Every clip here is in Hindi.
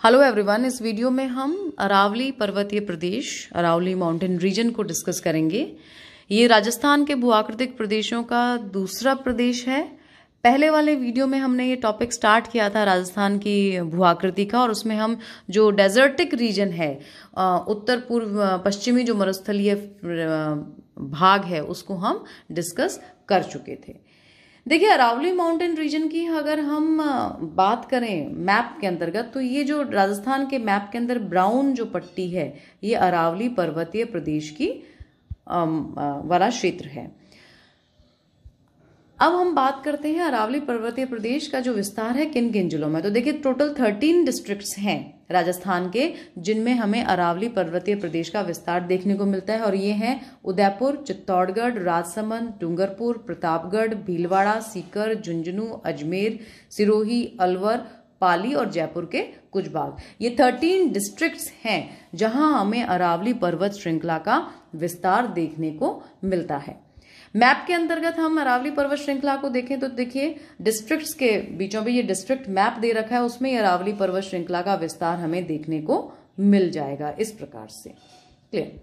हेलो एवरीवन, इस वीडियो में हम अरावली पर्वतीय प्रदेश अरावली माउंटेन रीजन को डिस्कस करेंगे। ये राजस्थान के भूआकृतिक प्रदेशों का दूसरा प्रदेश है। पहले वाले वीडियो में हमने ये टॉपिक स्टार्ट किया था राजस्थान की भूआकृति का, और उसमें हम जो डेजर्टिक रीजन है, उत्तर पूर्व पश्चिमी जो मरुस्थलीय भाग है, उसको हम डिस्कस कर चुके थे। देखिए, अरावली माउंटेन रीजन की अगर हम बात करें मैप के अंतर्गत, तो ये जो राजस्थान के मैप के अंदर ब्राउन जो पट्टी है, ये अरावली पर्वतीय प्रदेश की वाला क्षेत्र है। अब हम बात करते हैं अरावली पर्वतीय प्रदेश का जो विस्तार है किन किन जिलों में। तो देखिए, टोटल 13 डिस्ट्रिक्ट्स हैं राजस्थान के, जिनमें हमें अरावली पर्वतीय प्रदेश का विस्तार देखने को मिलता है। और ये हैं उदयपुर, चित्तौड़गढ़, राजसमंद, डूंगरपुर, प्रतापगढ़, भीलवाड़ा, सीकर, झुंझुनू, अजमेर, सिरोही, अलवर, पाली और जयपुर के कुछ भाग। ये 13 डिस्ट्रिक्ट्स हैं जहां हमें अरावली पर्वत श्रृंखला का विस्तार देखने को मिलता है। मैप के अंतर्गत हम अरावली पर्वत श्रृंखला को देखें तो देखिए, डिस्ट्रिक्ट्स के बीचों भी ये डिस्ट्रिक्ट मैप दे रखा है, उसमें अरावली पर्वत श्रृंखला का विस्तार हमें देखने को मिल जाएगा इस प्रकार से। क्लियर।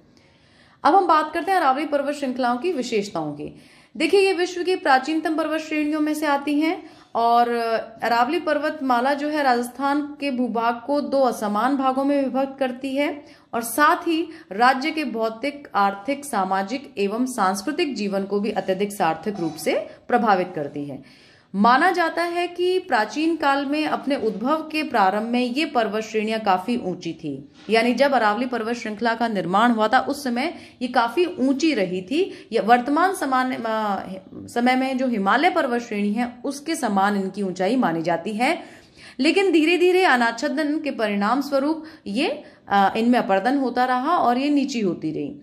अब हम बात करते हैं अरावली पर्वत श्रृंखलाओं की विशेषताओं की। देखिए, ये विश्व की प्राचीनतम पर्वत श्रेणियों में से आती हैं, और अरावली पर्वतमाला जो है राजस्थान के भूभाग को 2 असमान भागों में विभक्त करती है, और साथ ही राज्य के भौतिक, आर्थिक, सामाजिक एवं सांस्कृतिक जीवन को भी अत्यधिक सार्थक रूप से प्रभावित करती है। माना जाता है कि प्राचीन काल में अपने उद्भव के प्रारंभ में ये पर्वत श्रेणियां काफी ऊंची थी, यानी जब अरावली पर्वत श्रृंखला का निर्माण हुआ था उस समय ये काफी ऊंची रही थी। ये वर्तमान समय में जो हिमालय पर्वत श्रेणी है उसके समान इनकी ऊंचाई मानी जाती है, लेकिन धीरे धीरे अनाच्छादन के परिणाम स्वरूप ये इनमें अपरदन होता रहा और ये नीची होती रही।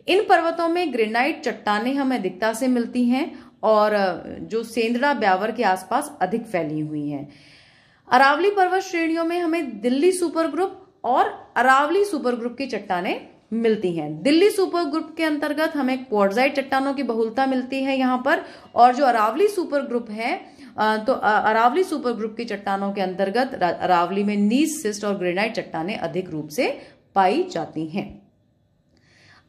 इन पर्वतों में ग्रेनाइट चट्टानें हमें अधिकता से मिलती हैं, और जो सेंदड़ा ब्यावर के आसपास अधिक फैली हुई हैं। अरावली पर्वत श्रेणियों में हमें दिल्ली सुपर ग्रुप और अरावली सुपर ग्रुप की चट्टानें मिलती हैं। दिल्ली सुपर ग्रुप के अंतर्गत हमें क्वार्टजाइट चट्टानों की बहुलता मिलती है यहाँ पर, और जो अरावली सुपर ग्रुप है तो अरावली सुपर ग्रुप की चट्टानों के अंतर्गत अरावली में नीस, सिस्ट और ग्रेनाइट चट्टानें अधिक रूप से पाई जाती हैं।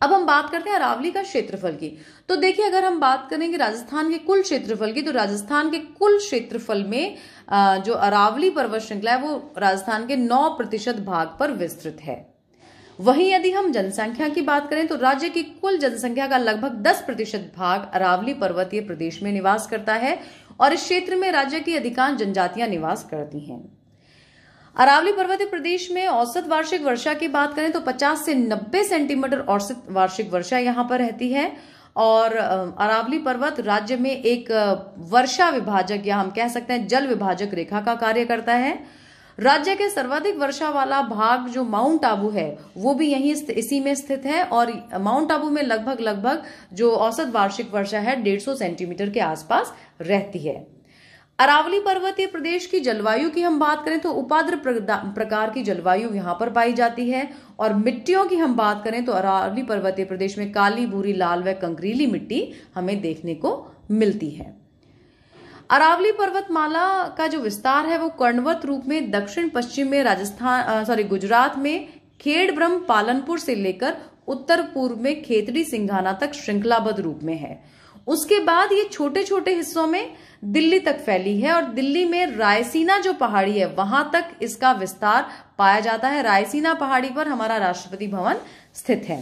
अब हम बात करते हैं अरावली का क्षेत्रफल की। तो देखिए, अगर हम बात करेंगे राजस्थान के कुल क्षेत्रफल की, तो राजस्थान के कुल क्षेत्रफल में जो अरावली पर्वत श्रृंखला है वो राजस्थान के 9% भाग पर विस्तृत है। वहीं यदि हम जनसंख्या की बात करें तो राज्य की कुल जनसंख्या का लगभग 10% भाग अरावली पर्वतीय प्रदेश में निवास करता है, और इस क्षेत्र में राज्य की अधिकांश जनजातियां निवास करती हैं। अरावली पर्वतीय प्रदेश में औसत वार्षिक वर्षा की बात करें तो 50 से 90 सेंटीमीटर औसत वार्षिक वर्षा यहाँ पर रहती है, और अरावली पर्वत राज्य में एक वर्षा विभाजक, या हम कह सकते हैं जल विभाजक रेखा का कार्य करता है। राज्य के सर्वाधिक वर्षा वाला भाग जो माउंट आबू है वो भी यहीं इसी में स्थित है, और माउंट आबू में लगभग जो औसत वार्षिक वर्षा है 150 सेंटीमीटर के आसपास रहती है। अरावली पर्वतीय प्रदेश की जलवायु की हम बात करें तो उपाद्र प्रकार की जलवायु यहाँ पर पाई जाती है, और मिट्टियों की हम बात करें तो अरावली पर्वतीय प्रदेश में काली, भूरी, लाल व कंकरीली मिट्टी हमें देखने को मिलती है। अरावली पर्वतमाला का जो विस्तार है वो कर्णवत रूप में दक्षिण पश्चिम में गुजरात में खेड़ब्रह्म, पालनपुर से लेकर उत्तर पूर्व में खेतड़ी सिंघाना तक श्रृंखलाबद्ध रूप में है। उसके बाद ये छोटे छोटे हिस्सों में दिल्ली तक फैली है, और दिल्ली में रायसीना जो पहाड़ी है वहां तक इसका विस्तार पाया जाता है। रायसीना पहाड़ी पर हमारा राष्ट्रपति भवन स्थित है।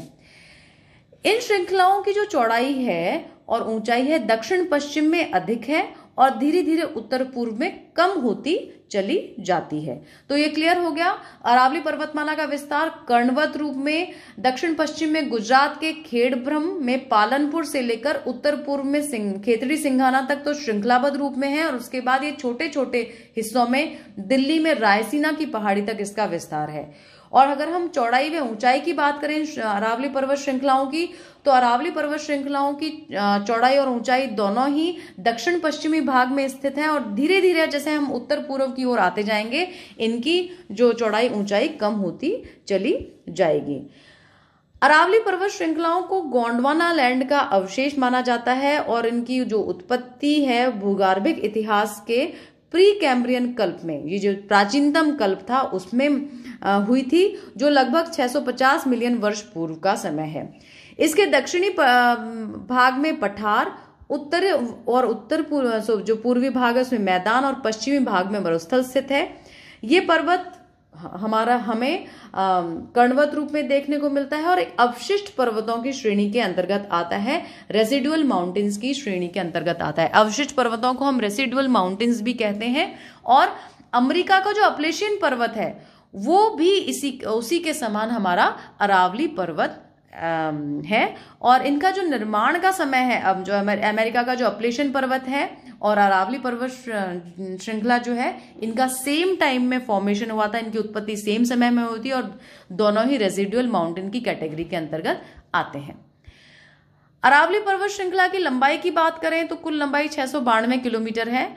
इन श्रृंखलाओं की जो चौड़ाई है और ऊंचाई है दक्षिण पश्चिम में अधिक है, और धीरे धीरे उत्तर पूर्व में कम होती चली जाती है। तो ये क्लियर हो गया। अरावली पर्वतमाला का विस्तार कर्णवत रूप में दक्षिण पश्चिम में गुजरात के खेड़ब्रह्म में पालनपुर से लेकर उत्तर पूर्व में खेतड़ी सिंघाना तक तो श्रृंखलाबद्ध रूप में है, और उसके बाद ये छोटे छोटे हिस्सों में दिल्ली में रायसीना की पहाड़ी तक इसका विस्तार है। और अगर हम चौड़ाई व ऊंचाई की बात करें अरावली पर्वत श्रृंखलाओं की, तो अरावली पर्वत श्रृंखलाओं की चौड़ाई और ऊंचाई दोनों ही दक्षिण पश्चिमी भाग में स्थित हैं, और धीरे धीरे जैसे हम उत्तर पूर्व की ओर आते जाएंगे इनकी जो चौड़ाई ऊंचाई कम होती चली जाएगी। अरावली पर्वत श्रृंखलाओं को गोंडवाना लैंड का अवशेष माना जाता है, और इनकी जो उत्पत्ति है भूगर्भिक इतिहास के प्री कैम्ब्रियन कल्प में, ये जो प्राचीनतम कल्प था उसमें हुई थी, जो लगभग 650 मिलियन वर्ष पूर्व का समय है। इसके दक्षिणी भाग में पठार, उत्तर पूर्व जो पूर्वी भाग है उसमें मैदान, और पश्चिमी भाग में मरुस्थल स्थित है। ये पर्वत हमें कर्णवत रूप में देखने को मिलता है और एक अवशिष्ट पर्वतों की श्रेणी के अंतर्गत आता है, रेसिडुअल माउंटेन्स की श्रेणी के अंतर्गत आता है। अवशिष्ट पर्वतों को हम रेसिडुअल माउंटेन्स भी कहते हैं। और अमेरिका का जो अपलेशियन पर्वत है वो भी उसी के समान हमारा अरावली पर्वत है। और इनका जो निर्माण का समय है, अब जो अमेरिका का जो अपलेशियन पर्वत है और अरावली पर्वत श्रृंखला जो है, इनका सेम टाइम में फॉर्मेशन हुआ था, इनकी उत्पत्ति सेम समय में हुई थी और दोनों ही रेसिडुअल माउंटेन की कैटेगरी के अंतर्गत आते हैं। अरावली पर्वत श्रृंखला की लंबाई की बात करें तो कुल लंबाई 692 किलोमीटर है।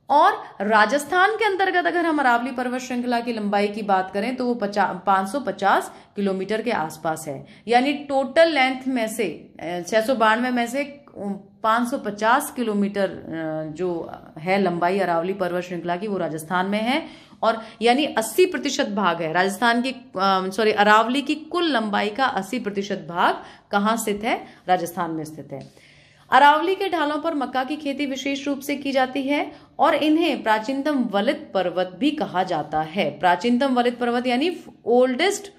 और राजस्थान के अंतर्गत अगर हम अरावली पर्वत श्रृंखला की लंबाई की बात करें तो वो 550 किलोमीटर के आसपास है। यानी टोटल लेंथ में से 692 में से 550 किलोमीटर जो है लंबाई अरावली पर्वत श्रृंखला की, वो राजस्थान में है। और यानी 80% भाग है राजस्थान की अरावली की कुल लंबाई का 80% भाग कहाँ स्थित है? राजस्थान में स्थित है। अरावली के ढालों पर मक्का की खेती विशेष रूप से की जाती है और इन्हें प्राचीनतम वलित पर्वत भी कहा जाता है। प्राचीनतम वलित पर्वत यानी ओल्डेस्ट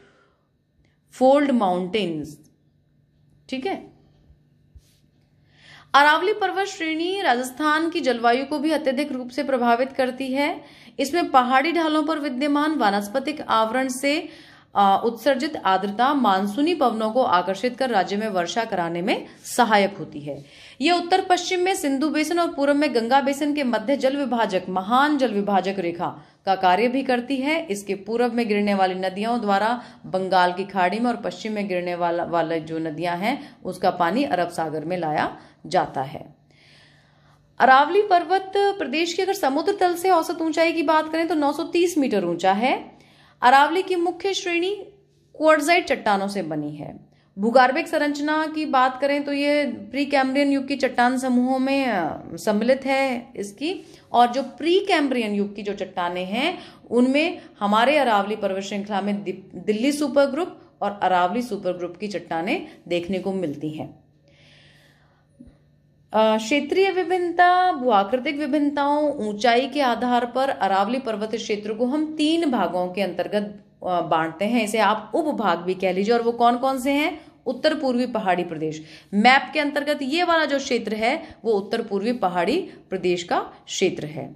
फोल्ड माउंटेन्स। ठीक है। अरावली पर्वत श्रेणी राजस्थान की जलवायु को भी अत्यधिक रूप से प्रभावित करती है। इसमें पहाड़ी ढालों पर विद्यमान वानस्पतिक आवरण से उत्सर्जित आर्द्रता मानसूनी पवनों को आकर्षित कर राज्य में वर्षा कराने में सहायक होती है। यह उत्तर पश्चिम में सिंधु बेसिन और पूर्व में गंगा बेसिन के मध्य जल विभाजक महान जल विभाजक रेखा का कार्य भी करती है। इसके पूर्व में गिरने वाली नदियों द्वारा बंगाल की खाड़ी में और पश्चिम में गिरने वाला जो नदियां हैं उसका पानी अरब सागर में लाया जाता है। अरावली पर्वत प्रदेश की अगर समुद्र तल से औसत ऊंचाई की बात करें तो 930 मीटर ऊंचा है। अरावली की मुख्य श्रेणी क्वार्टजाइट चट्टानों से बनी है। भूगर्भिक संरचना की बात करें तो ये प्री कैम्ब्रियन युग की चट्टान समूहों में सम्मिलित है इसकी। और जो प्री कैम्ब्रियन युग की जो चट्टानें हैं उनमें हमारे अरावली पर्वत श्रृंखला में दिल्ली सुपर ग्रुप और अरावली सुपर ग्रुप की चट्टानें देखने को मिलती हैं। क्षेत्रीय विभिन्नता, भूआकृतिक विभिन्नताओं, ऊंचाई के आधार पर अरावली पर्वत क्षेत्र को हम 3 भागों के अंतर्गत बांटते हैं। इसे आप उपभाग भी कह लीजिए। और वो कौन कौन से हैं? उत्तर पूर्वी पहाड़ी प्रदेश। मैप के अंतर्गत ये वाला जो क्षेत्र है वो उत्तर पूर्वी पहाड़ी प्रदेश का क्षेत्र है।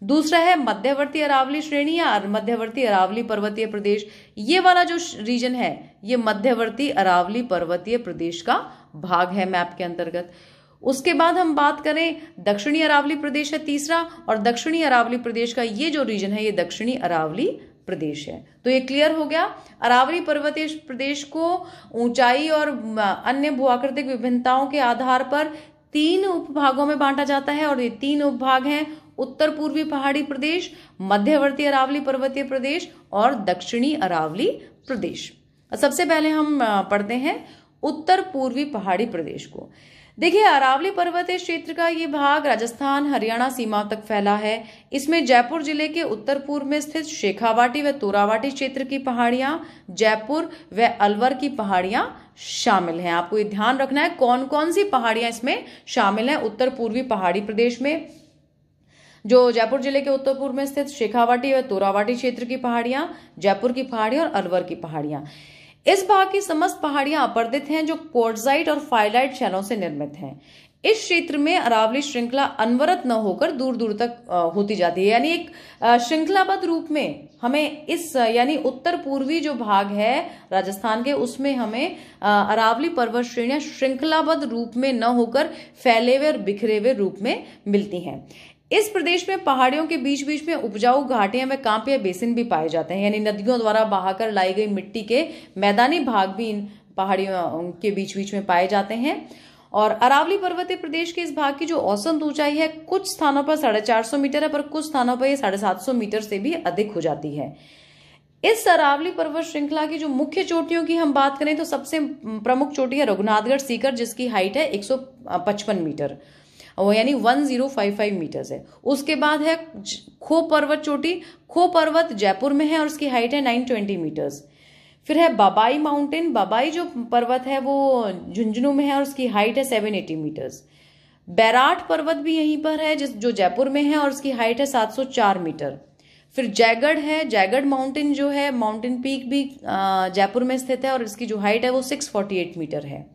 दूसरा है मध्यवर्ती अरावली श्रेणी या मध्यवर्ती अरावली पर्वतीय प्रदेश। ये वाला जो रीजन है ये मध्यवर्ती अरावली पर्वतीय प्रदेश का भाग है मैप के अंतर्गत। उसके बाद हम बात करें दक्षिणी अरावली प्रदेश है तीसरा, और दक्षिणी अरावली प्रदेश का ये जो रीजन है ये दक्षिणी अरावली प्रदेश है। तो ये क्लियर हो गया। अरावली पर्वतीय प्रदेश को ऊंचाई और अन्य भूआकृतिक विभिन्नताओं के आधार पर 3 उपभागों में बांटा जाता है और ये 3 उपभाग हैं उत्तर पूर्वी पहाड़ी प्रदेश, मध्यवर्ती अरावली पर्वतीय प्रदेश और दक्षिणी अरावली प्रदेश। सबसे पहले हम पढ़ते हैं उत्तर पूर्वी पहाड़ी प्रदेश को। देखिए, अरावली पर्वतीय क्षेत्र का ये भाग राजस्थान हरियाणा सीमा तक फैला है। इसमें जयपुर जिले के उत्तर पूर्व में स्थित शेखावाटी व तोरावाटी क्षेत्र की पहाड़ियां, जयपुर व अलवर की पहाड़ियां शामिल हैं। आपको ये ध्यान रखना है कौन कौन सी पहाड़ियां इसमें शामिल हैं। उत्तर पूर्वी पहाड़ी प्रदेश में जो जयपुर जिले के उत्तर पूर्व में स्थित शेखावाटी व तोरावाटी क्षेत्र की पहाड़ियां, जयपुर की पहाड़ियां और अलवर की पहाड़ियां। इस भाग की समस्त पहाड़ियां अपर्दित हैं जो क्वार्टजाइट और फाइलाइट शैलों से निर्मित हैं। इस क्षेत्र में अरावली श्रृंखला अनवरत न होकर दूर दूर तक होती जाती है। यानी एक श्रृंखलाबद्ध रूप में हमें इस यानी उत्तर पूर्वी जो भाग है राजस्थान के उसमें हमें अरावली पर्वत श्रेणियां श्रृंखलाबद्ध रूप में न होकर फैले हुए और बिखरे हुए रूप में मिलती हैं। इस प्रदेश में पहाड़ियों के बीच बीच में उपजाऊ घाटियां व कांपिया बेसिन भी पाए जाते हैं। यानी नदियों द्वारा बहाकर लाई गई मिट्टी के मैदानी भाग भी इन पहाड़ियों के बीच बीच में पाए जाते हैं। और अरावली पर्वतीय प्रदेश के इस भाग की जो औसत ऊंचाई है कुछ स्थानों पर 450 मीटर है, पर कुछ स्थानों पर यह 750 मीटर से भी अधिक हो जाती है। इस अरावली पर्वत श्रृंखला की जो मुख्य चोटियों की हम बात करें तो सबसे प्रमुख चोटी है रघुनाथगढ़ सीकर, जिसकी हाइट है 155 मीटर। वो यानी 1055 मीटर्स है। उसके बाद है खो पर्वत चोटी। खो पर्वत जयपुर में है और उसकी हाइट है 920 मीटर्स। फिर है बाबाई माउंटेन। बाबाई जो पर्वत है वो झुंझुनू में है और उसकी हाइट है 780 मीटर्स। बैराट पर्वत भी यहीं पर है जो जयपुर में है और उसकी हाइट है 704 मीटर। फिर जयगढ़ है। जयगढ़ माउंटेन जो है, माउंटेन पीक भी जयपुर में स्थित है और इसकी जो हाइट है वो 648 मीटर है।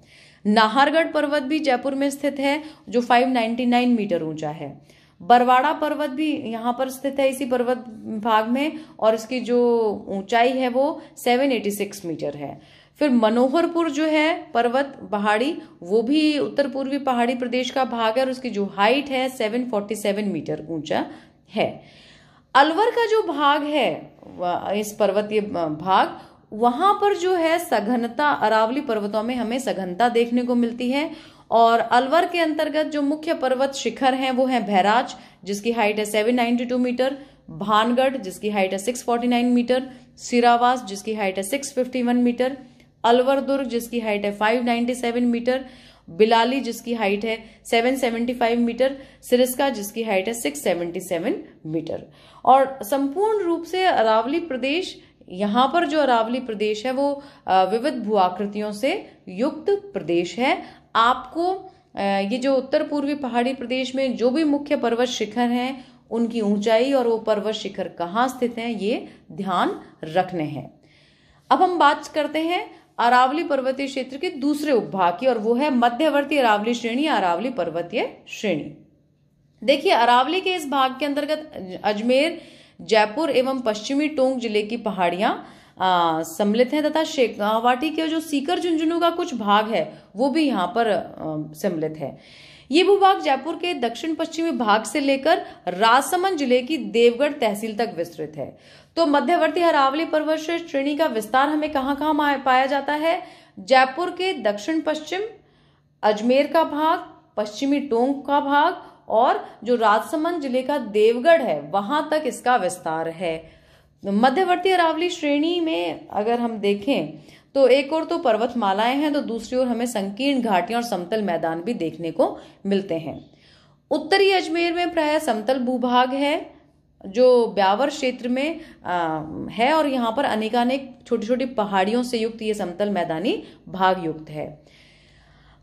नाहरगढ़ पर्वत भी जयपुर में स्थित है जो 599 मीटर ऊंचा है। बरवाड़ा पर्वत भी यहाँ पर स्थित है इसी पर्वत भाग में और इसकी जो ऊंचाई है वो 786 मीटर है। फिर मनोहरपुर जो है पर्वत पहाड़ी, वो भी उत्तर पूर्वी पहाड़ी प्रदेश का भाग है और उसकी जो हाइट है 747 मीटर ऊंचा है। अलवर का जो भाग है इस पर्वतीय भाग, वहां पर जो है सघनता, अरावली पर्वतों में हमें सघनता देखने को मिलती है। और अलवर के अंतर्गत जो मुख्य पर्वत शिखर हैं वो है भैराज जिसकी हाइट है 792 मीटर, भानगढ़ जिसकी हाइट है 649 मीटर, सिरावास जिसकी हाइट है 651 मीटर, अलवर दुर्ग जिसकी हाइट है 597 मीटर, बिलाली जिसकी हाइट है 775 मीटर, सिरस्का जिसकी हाइट है 677 मीटर। और संपूर्ण रूप से अरावली प्रदेश, यहाँ पर जो अरावली प्रदेश है वो विविध भूआकृतियों से युक्त प्रदेश है। आपको ये जो उत्तर पूर्वी पहाड़ी प्रदेश में जो भी मुख्य पर्वत शिखर हैं उनकी ऊंचाई और वो पर्वत शिखर कहाँ स्थित हैं ये ध्यान रखने हैं। अब हम बात करते हैं अरावली पर्वतीय क्षेत्र के दूसरे उपभाग की और वो है मध्यवर्ती अरावली श्रेणी या अरावली पर्वतीय श्रेणी। देखिए, अरावली के इस भाग के अंतर्गत अजमेर, जयपुर एवं पश्चिमी टोंक जिले की पहाड़ियां सम्मिलित हैं तथा शेखावाटी के जो सीकर झुंझुनू का कुछ भाग है वो भी यहाँ पर सम्मिलित है। ये भूभाग जयपुर के दक्षिण पश्चिमी भाग से लेकर राजसमंद जिले की देवगढ़ तहसील तक विस्तृत है। तो मध्यवर्ती अरावली पर्वत श्रेणी का विस्तार हमें कहाँ कहाँ पाया जाता है? जयपुर के दक्षिण पश्चिम, अजमेर का भाग, पश्चिमी टोंक का भाग और जो राजसमंद जिले का देवगढ़ है वहां तक इसका विस्तार है। मध्यवर्ती अरावली श्रेणी में अगर हम देखें तो एक ओर तो पर्वतमालाएं हैं तो दूसरी ओर हमें संकीर्ण घाटियां और समतल मैदान भी देखने को मिलते हैं। उत्तरी अजमेर में प्रायः समतल भूभाग है जो ब्यावर क्षेत्र में है और यहाँ पर अनेकानेक छोटी छोटी पहाड़ियों से युक्त ये समतल मैदानी भाग युक्त है।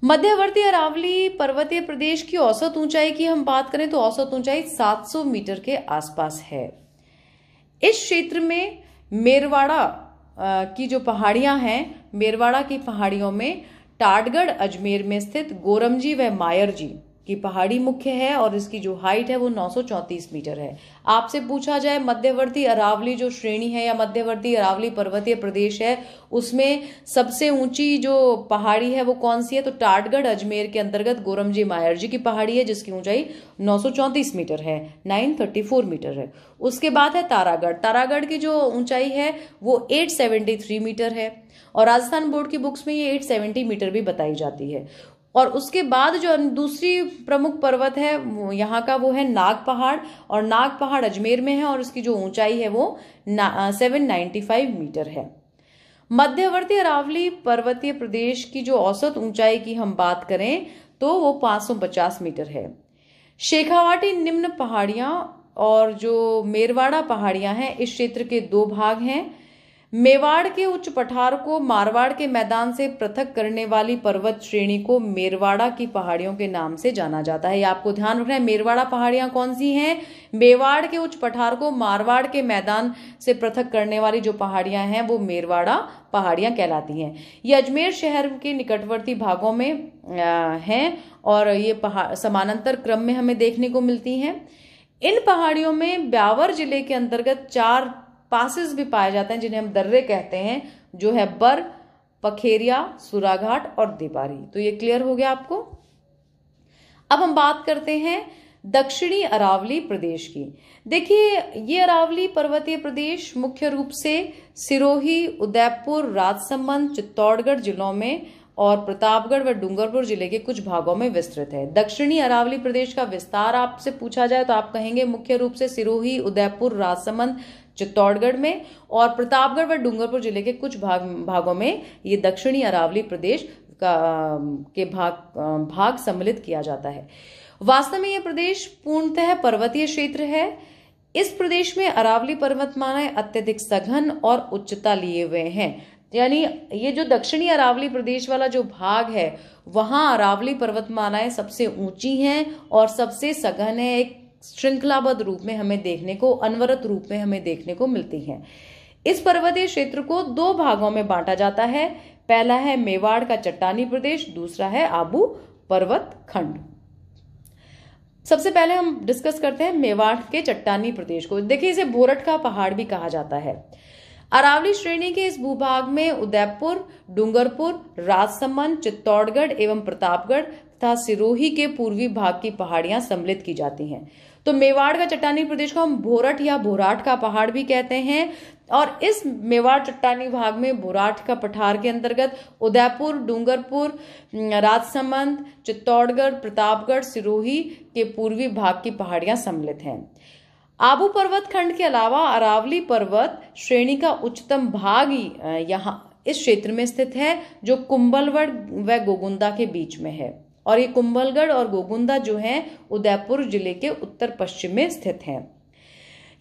मध्यवर्ती अरावली पर्वतीय प्रदेश की औसत ऊंचाई की हम बात करें तो औसत ऊंचाई 700 मीटर के आसपास है। इस क्षेत्र में मेरवाड़ा की जो पहाड़ियां हैं, मेरवाड़ा की पहाड़ियों में टाटगढ़ अजमेर में स्थित गोरमजी व मायरजी की पहाड़ी मुख्य है और इसकी जो हाइट है वो 934 मीटर है। आपसे पूछा जाए मध्यवर्ती अरावली जो श्रेणी है या मध्यवर्ती अरावली पर्वतीय प्रदेश है उसमें सबसे ऊंची जो पहाड़ी है वो कौन सी है, तो टाटगढ़ अजमेर के अंतर्गत गोरमजी मायरजी की पहाड़ी है जिसकी ऊंचाई 934 मीटर है, 934 मीटर है। उसके बाद है तारागढ़। तारागढ़ की जो ऊंचाई है वो 873 मीटर है और राजस्थान बोर्ड की बुक्स में ये 870 मीटर भी बताई जाती है। और उसके बाद जो दूसरी प्रमुख पर्वत है यहाँ का वो है नाग पहाड़ और नाग पहाड़ अजमेर में है और उसकी जो ऊंचाई है वो 795 मीटर है। मध्यवर्ती अरावली पर्वतीय प्रदेश की जो औसत ऊंचाई की हम बात करें तो वो 550 मीटर है। शेखावाटी निम्न पहाड़ियां और जो मेरवाड़ा पहाड़ियां हैं इस क्षेत्र के दो भाग हैं। मेवाड़ के उच्च पठार को मारवाड़ के मैदान से पृथक करने वाली पर्वत श्रेणी को मेरवाड़ा की पहाड़ियों के नाम से जाना जाता है। ये आपको ध्यान रखना है। मेरवाड़ा पहाड़ियां कौन सी हैं? मेवाड़ के उच्च पठार को मारवाड़ के मैदान से पृथक करने वाली जो पहाड़ियां हैं वो मेरवाड़ा पहाड़ियां कहलाती हैं। ये अजमेर शहर के निकटवर्ती भागों में हैं और ये पहाड़ समानांतर क्रम में हमें देखने को मिलती हैं। इन पहाड़ियों में ब्यावर जिले के अंतर्गत 4 पासेस भी पाए जाते हैं जिन्हें हम दर्रे कहते हैं, जो है बर, पखेरिया, सुराघाट और देबारी। तो ये क्लियर हो गया आपको। अब हम बात करते हैं दक्षिणी अरावली प्रदेश की। देखिए, ये अरावली पर्वतीय प्रदेश मुख्य रूप से सिरोही, उदयपुर, राजसमंद, चित्तौड़गढ़ जिलों में और प्रतापगढ़ व डूंगरपुर जिले के कुछ भागों में विस्तृत है। दक्षिणी अरावली प्रदेश का विस्तार आपसे पूछा जाए तो आप कहेंगे मुख्य रूप से सिरोही, उदयपुर, राजसमंद, चित्तौड़गढ़ में और प्रतापगढ़ व डूंगरपुर जिले के कुछ भागों में ये दक्षिणी अरावली प्रदेश का भाग सम्मिलित किया जाता है। वास्तव में यह प्रदेश पूर्णतः पर्वतीय क्षेत्र है। इस प्रदेश में अरावली पर्वतमालाएं अत्यधिक सघन और उच्चता लिए हुए हैं। यानी ये जो दक्षिणी अरावली प्रदेश वाला जो भाग है वहां अरावली पर्वतमालाएं सबसे ऊंची हैं और सबसे सघन है। एक श्रृंखलाबद्ध रूप में हमें देखने को, अनवरत रूप में हमें देखने को मिलती हैं। इस पर्वतीय क्षेत्र को दो भागों में बांटा जाता है। पहला है मेवाड़ का चट्टानी प्रदेश, दूसरा है आबू पर्वत खंड। सबसे पहले हम डिस्कस करते हैं मेवाड़ के चट्टानी प्रदेश को। देखिए, इसे भोरट का पहाड़ भी कहा जाता है। अरावली श्रेणी के इस भूभाग में उदयपुर, डूंगरपुर, राजसमंद, चित्तौड़गढ़ एवं प्रतापगढ़ तथा सिरोही के पूर्वी भाग की पहाड़ियां सम्मिलित की जाती हैं। तो मेवाड़ का चट्टानी प्रदेश को हम भोरट या भोराट का पहाड़ भी कहते हैं। और इस मेवाड़ चट्टानी भाग में भोराट का पठार के अंतर्गत उदयपुर, डूंगरपुर, राजसमंद, चित्तौड़गढ़, प्रतापगढ़, सिरोही के पूर्वी भाग की पहाड़ियां सम्मिलित हैं। आबू पर्वत खंड के अलावा अरावली पर्वत श्रेणी का उच्चतम भाग यहाँ इस क्षेत्र में स्थित है, जो कुंभलगढ़ व गोगुंदा के बीच में है। और ये कुंभलगढ़ और गोगुंदा जो है उदयपुर जिले के उत्तर पश्चिम में स्थित है।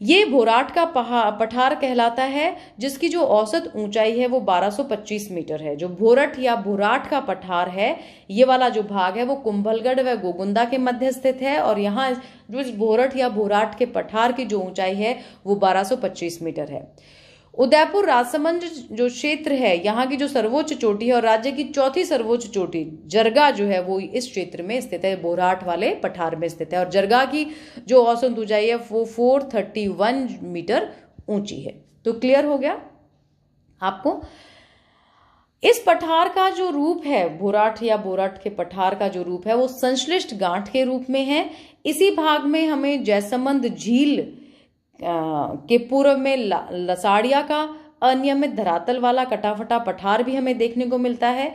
ये भोराट का पठार कहलाता है, जिसकी जो औसत ऊंचाई है वो 1225 मीटर है। जो भोरट या भोराट का पठार है, ये वाला जो भाग है वो कुंभलगढ़ व गोगुंदा के मध्य स्थित है। और यहाँ जो इस भोरट या भोराट के पठार की जो ऊंचाई है वो 1225 मीटर है। उदयपुर राजसमंद जो क्षेत्र है, यहाँ की जो सर्वोच्च चोटी है और राज्य की चौथी सर्वोच्च चोटी जरगा जो है वो इस क्षेत्र में स्थित है, बोराट वाले पठार में स्थित है। और जरगा की जो औसत ऊंचाई है वो 431 मीटर ऊंची है। तो क्लियर हो गया आपको। इस पठार का जो रूप है, बोराट या बोराट के पठार का जो रूप है वो संश्लिष्ट गांठ के रूप में है। इसी भाग में हमें जयसमंद झील के पूर्व में लसाड़िया का अनियमित धरातल वाला कटाफटा पठार भी हमें देखने को मिलता है।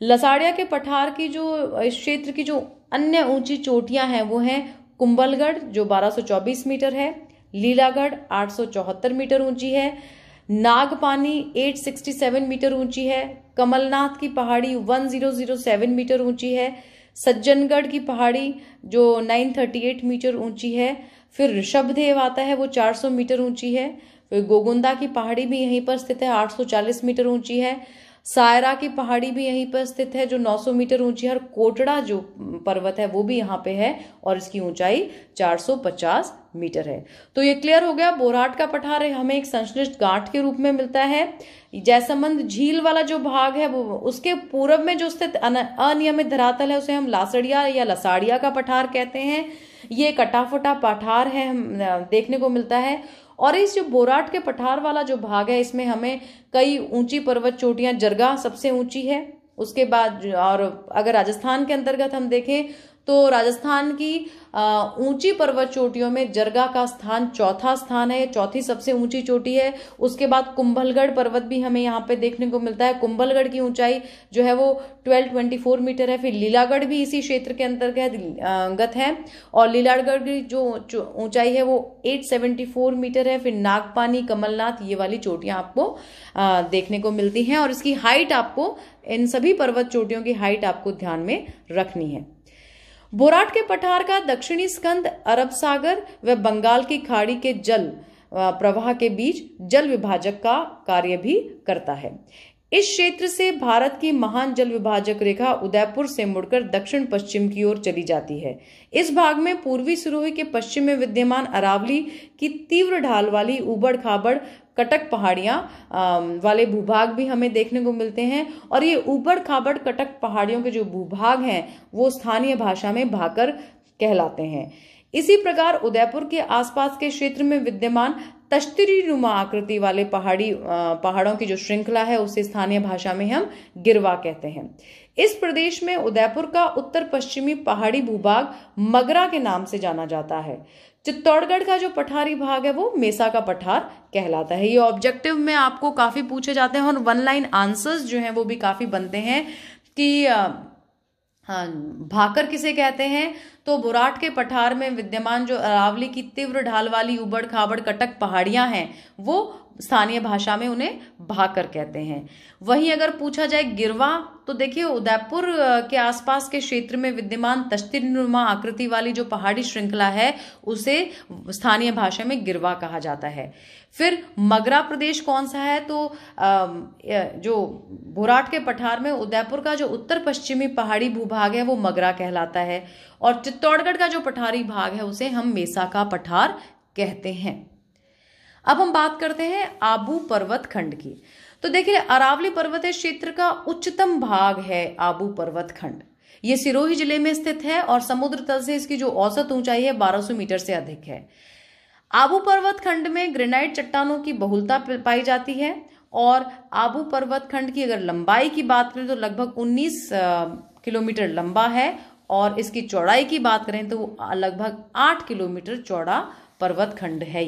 लसाड़िया के पठार की जो इस क्षेत्र की जो अन्य ऊंची चोटियां हैं वो हैं कुंभलगढ़ जो 1224 मीटर है, लीलागढ़ 874 मीटर ऊंची है, नागपानी 867 मीटर ऊंची है, कमलनाथ की पहाड़ी 1007 मीटर ऊंची है, सज्जनगढ़ की पहाड़ी जो 938 मीटर ऊंची है, फिर ऋषभदेव आता है वो 400 मीटर ऊंची है, फिर गोगुंदा की पहाड़ी भी यहीं पर स्थित है 840 मीटर ऊंची है, सायरा की पहाड़ी भी यहीं पर स्थित है जो 900 मीटर ऊंची है, और कोटड़ा जो पर्वत है वो भी यहाँ पे है और इसकी ऊंचाई 450 मीटर है। तो ये क्लियर हो गया। बोराट का पठार हमें एक संश्लिष्ट गांठ के रूप में मिलता है। जयसमंद झील वाला जो भाग है वो उसके पूर्व में जो स्थित अनियमित धरातल है उसे हम लासड़िया या लसाड़िया का पठार कहते हैं। ये कटाफटा पठार है, हम देखने को मिलता है। और इस जो बोराट के पठार वाला जो भाग है इसमें हमें कई ऊंची पर्वत चोटियां, जरगा सबसे ऊंची है, उसके बाद और अगर राजस्थान के अंतर्गत हम देखें तो राजस्थान की ऊंची पर्वत चोटियों में जरगा का स्थान चौथा स्थान है, चौथी सबसे ऊंची चोटी है। उसके बाद कुंभलगढ़ पर्वत भी हमें यहाँ पे देखने को मिलता है। कुंभलगढ़ की ऊंचाई जो है वो 1224 मीटर है। फिर लीलागढ़ भी इसी क्षेत्र के अंतर्गत है और लीलागढ़ की जो ऊंचाई है वो 874 मीटर है। फिर नागपानी, कमलनाथ, ये वाली चोटियां आपको देखने को मिलती हैं और इसकी हाइट आपको, इन सभी पर्वत चोटियों की हाइट आपको ध्यान में रखनी है। बोराट के पठार का दक्षिणी स्कंद अरब सागर व बंगाल की खाड़ी के जल प्रवाह के बीच जल विभाजक का कार्य भी करता है। इस क्षेत्र से भारत की महान जल विभाजक रेखा उदयपुर से मुड़कर दक्षिण पश्चिम की ओर चली जाती है। इस भाग में पूर्वी सिरोही के पश्चिम में विद्यमान अरावली की तीव्र ढाल वाली ऊबड़ खाबड़ कटक पहाड़ियां वाले भूभाग भी हमें देखने को मिलते हैं। और ये ऊबड़ खाबड़ कटक पहाड़ियों के जो भूभाग हैं वो स्थानीय भाषा में भाकर कहलाते हैं। इसी प्रकार उदयपुर के आसपास के क्षेत्र में विद्यमान तश्तरी नुमा आकृति वाले पहाड़ों की जो श्रृंखला है उसे स्थानीय भाषा में हम गिरवा कहते हैं। इस प्रदेश में उदयपुर का उत्तर पश्चिमी पहाड़ी भूभाग मगरा के नाम से जाना जाता है। चित्तौड़गढ़ का जो पठारी भाग है वो मेसा का पठार कहलाता है। ये ऑब्जेक्टिव में आपको काफी पूछे जाते हैं और वन लाइन आंसर्स जो हैं वो भी काफी बनते हैं कि भाकर किसे कहते हैं। तो बोराट के पठार में विद्यमान जो अरावली की तीव्र ढाल वाली ऊबड़ खाबड़ कटक पहाड़ियां हैं वो स्थानीय भाषा में उन्हें भाकर कहते हैं। वहीं अगर पूछा जाए गिरवा, तो देखिए उदयपुर के आसपास के क्षेत्र में विद्यमान तश्तीनुमा आकृति वाली जो पहाड़ी श्रृंखला है उसे स्थानीय भाषा में गिरवा कहा जाता है। फिर मगरा प्रदेश कौन सा है, तो जो भोराट के पठार में उदयपुर का जो उत्तर पश्चिमी पहाड़ी भूभाग है वो मगरा कहलाता है, और चित्तौड़गढ़ का जो पठारी भाग है उसे हम मेसा का पठार कहते हैं। अब हम बात करते हैं आबू पर्वत खंड की। तो देखिए अरावली पर्वतीय क्षेत्र का उच्चतम भाग है आबू पर्वत खंड। ये सिरोही जिले में स्थित है और समुद्र तल से इसकी जो औसत ऊंचाई है 1200 मीटर से अधिक है। आबू पर्वत खंड में ग्रेनाइट चट्टानों की बहुलता पाई जाती है, और आबू पर्वत खंड की अगर लंबाई की बात करें तो लगभग 19 किलोमीटर लंबा है, और इसकी चौड़ाई की बात करें तो लगभग 8 किलोमीटर चौड़ा पर्वत खंड है।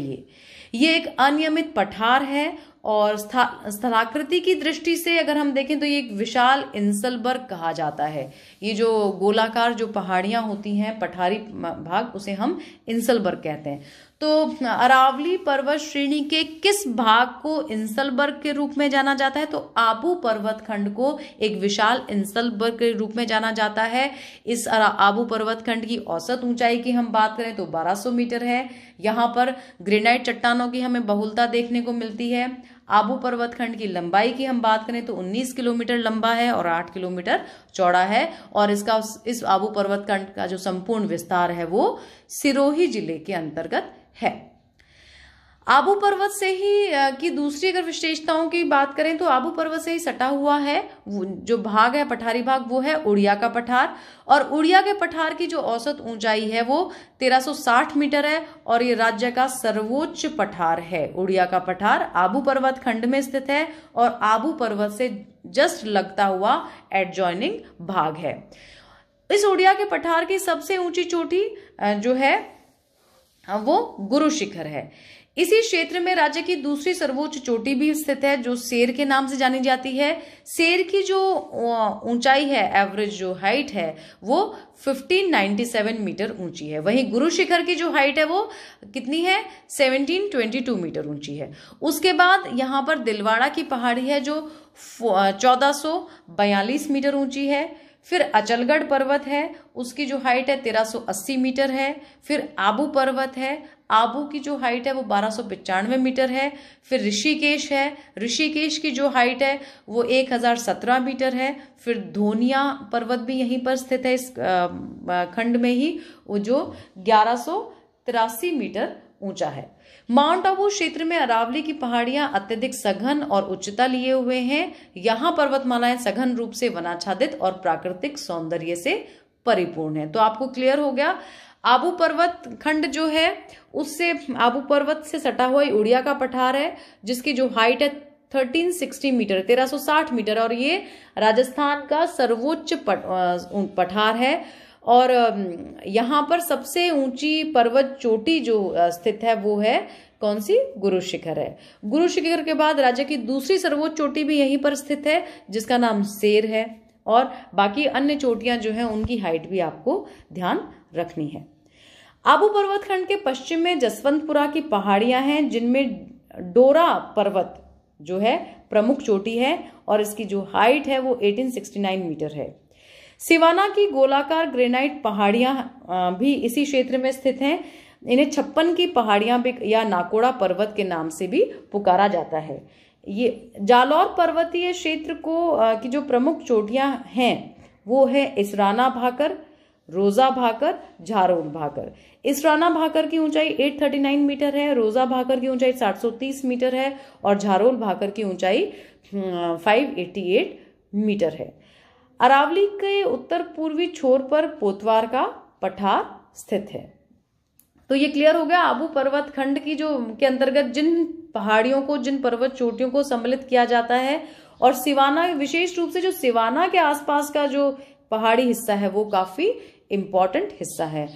ये एक अनियमित पठार है, और स्थलाकृति की दृष्टि से अगर हम देखें तो ये एक विशाल इंसलबर्ग कहा जाता है। ये जो गोलाकार जो पहाड़ियां होती हैं पठारी भाग, उसे हम इंसलबर्ग कहते हैं। तो अरावली पर्वत श्रेणी के किस भाग को इंसलबर्ग के रूप में जाना जाता है, तो आबू पर्वत खंड को एक विशाल इंसलबर्ग के रूप में जाना जाता है। इस आबू पर्वत खंड की औसत ऊंचाई की हम बात करें तो 1200 मीटर है। यहाँ पर ग्रेनाइट चट्टानों की हमें बहुलता देखने को मिलती है। आबू पर्वत खंड की लंबाई की हम बात करें तो 19 किलोमीटर लंबा है और 8 किलोमीटर चौड़ा है, और इस आबू पर्वत खंड का जो संपूर्ण विस्तार है वो सिरोही जिले के अंतर्गत है। आबू पर्वत से ही की दूसरी अगर विशेषताओं की बात करें तो आबू पर्वत से ही सटा हुआ है जो भाग है पठारी भाग, वो है उड़िया का पठार, और उड़िया के पठार की जो औसत ऊंचाई है वो 1360 मीटर है, और ये राज्य का सर्वोच्च पठार है। उड़िया का पठार आबू पर्वत खंड में स्थित है और आबू पर्वत से जस्ट लगता हुआ एडजॉइनिंग भाग है। इस उड़िया के पठार की सबसे ऊंची चोटी जो है वो गुरु शिखर है। इसी क्षेत्र में राज्य की दूसरी सर्वोच्च चोटी भी स्थित है जो शेर के नाम से जानी जाती है। शेर की जो ऊंचाई है, एवरेज जो हाइट है वो 1597 मीटर ऊंची है। वहीं गुरु शिखर की जो हाइट है वो कितनी है, 1722 मीटर ऊंची है। उसके बाद यहाँ पर दिलवाड़ा की पहाड़ी है जो 1442 मीटर ऊंची है। फिर अचलगढ़ पर्वत है, उसकी जो हाइट है 1380 मीटर है। फिर आबू पर्वत है, आबू की जो हाइट है वो 1295 मीटर है। फिर ऋषिकेश है, ऋषिकेश की जो हाइट है वो 1017 मीटर है। फिर धोनिया पर्वत भी यहीं पर स्थित है, इस खंड में ही, वो जो 1183 मीटर ऊंचा है। माउंट आबू क्षेत्र में अरावली की पहाड़ियां अत्यधिक सघन और उच्चता लिए हुए हैं। यहाँ पर्वतमालाएं सघन रूप से वनाच्छादित और प्राकृतिक सौंदर्य से परिपूर्ण है। तो आपको क्लियर हो गया, आबू पर्वत खंड जो है उससे आबू पर्वत से सटा हुआ उड़िया का पठार है जिसकी जो हाइट है 1360 मीटर, 1360 मीटर, और ये राजस्थान का सर्वोच्च पठार है। और यहाँ पर सबसे ऊंची पर्वत चोटी जो स्थित है वो है कौन सी, गुरु शिखर है। गुरु शिखर के बाद राज्य की दूसरी सर्वोच्च चोटी भी यहीं पर स्थित है जिसका नाम शेर है, और बाकी अन्य चोटियां जो हैं उनकी हाइट भी आपको ध्यान रखनी है। आबू पर्वत खंड के पश्चिम में जसवंतपुरा की पहाड़ियां हैं जिनमें डोरा पर्वत जो है प्रमुख चोटी है और इसकी जो हाइट है वो 1869 मीटर है। सिवाना की गोलाकार ग्रेनाइट पहाड़ियां भी इसी क्षेत्र में स्थित हैं। इन्हें 56 की पहाड़ियां भी या नाकोड़ा पर्वत के नाम से भी पुकारा जाता है। ये जालौर पर्वतीय क्षेत्र को की जो प्रमुख चोटियां हैं वो है इसराना भाकर, रोजा भाकर, झारोल भाकर। इसराना भाकर की ऊंचाई 839 मीटर है, रोजा भाकर की ऊंचाई 730 मीटर है और झारोल भाकर की ऊंचाई 588 मीटर है। अरावली के उत्तर पूर्वी छोर पर पोतवार का पठार स्थित है। तो ये क्लियर हो गया आबू पर्वत खंड की जो के अंतर्गत जिन पहाड़ियों को, जिन पर्वत चोटियों को सम्मिलित किया जाता है, और सिवाना विशेष रूप से जो सिवाना के आसपास का जो पहाड़ी हिस्सा है वो काफी इंपॉर्टेंट हिस्सा है।